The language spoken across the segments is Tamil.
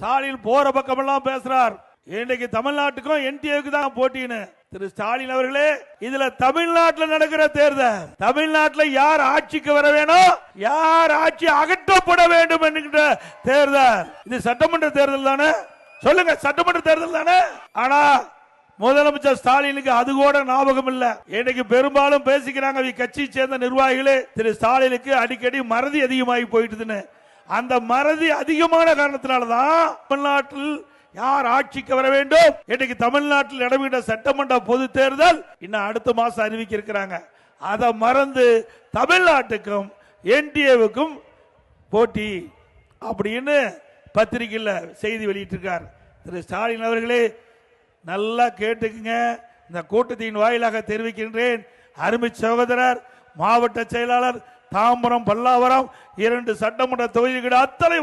ஸ்டாலின் போற பக்கமெல்லாம் பேசுறார். இன்னைக்கு தமிழ்நாட்டுக்கும் என்டிஏக்கு தான் போட்டின்னு. திரு ஸ்டாலின் அவர்களே, இதுல தமிழ்நாட்டில் நடக்கிற தேர்தல், தமிழ்நாட்டில் யார் ஆட்சிக்கு வர வேணும், யார் ஆட்சி அகற்றப்பட வேண்டும் என்கிற தேர்தல். இது சட்டமன்ற தேர்தல் தானே? சொல்லுங்க, சட்டமன்ற தேர்தல் தானே? ஆனா முதலமைச்சர் ஸ்டாலினுக்கு அது கூட ஞாபகம் இல்ல. இன்னைக்கு பெரும்பாலும் பேசிக்கிறாங்க கட்சியை சேர்ந்த நிர்வாகிகளே, திரு ஸ்டாலினுக்கு அடிக்கடி மறதி அதிகமாகி போயிட்டுதுன்னு. அந்த மறதி அதிகமான காரணத்தினாலதான் தமிழ்நாட்டில் யார் ஆட்சிக்கு வர வேண்டும், இன்னைக்கு தமிழ்நாட்டில் இடம்பெற்ற சட்டமன்ற பொது தேர்தல் இன்னும் அடுத்த மாசம் அறிவிக்க இருக்கிறாங்க. அதை மறந்து தமிழ்நாட்டுக்கும் என்டிஏவுக்கும் போட்டி அப்படின்னு பத்திரிகையில் செய்தி வெளியிட்டிருக்கார். திரு ஸ்டாலின் அவர்களே, நல்லா கேட்டுக்குங்க. இந்த கூட்டத்தின் வாயிலாக தெரிவிக்கின்றேன், அருமை சகோதரர் மாவட்ட செயலாளர் தாம்பரம் பல்லாவரம் 2 சட்டமன்ற தொகுதிகள் அத்தனை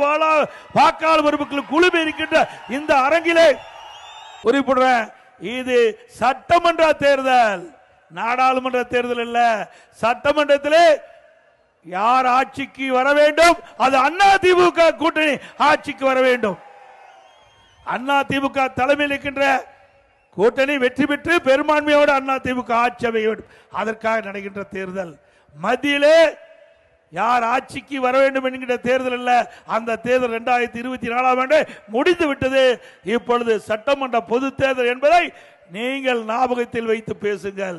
வாக்காளர் உறுப்பினர்கள் குழுமி இருக்கின்ற இந்த அரங்கிலே குறிப்பிடுறேன், இது சட்டமன்ற தேர்தல், நாடாளுமன்ற தேர்தல் இல்ல. சட்டமன்றத்திலே யார் ஆட்சிக்கு வர வேண்டும், அது அதிமுக கூட்டணி ஆட்சிக்கு வர வேண்டும். அதிமுக தலைமையில் இருக்கின்ற கூட்டணி வெற்றி பெற்று பெரும்பான்மையோடு அதிமுக ஆட்சி அமைய வேண்டும். அதற்காக நடக்கின்ற தேர்தல். மத்தியிலே யார் ஆட்சிக்கு வர வேண்டும் என்கிற தேர்தல் அல்ல. அந்த தேர்தல் 2024ஆம் ஆண்டு முடிந்து விட்டது. இப்பொழுது சட்டமன்ற பொது தேர்தல் என்பதை நீங்கள் ஞாபகத்தில் வைத்து பேசுங்கள்.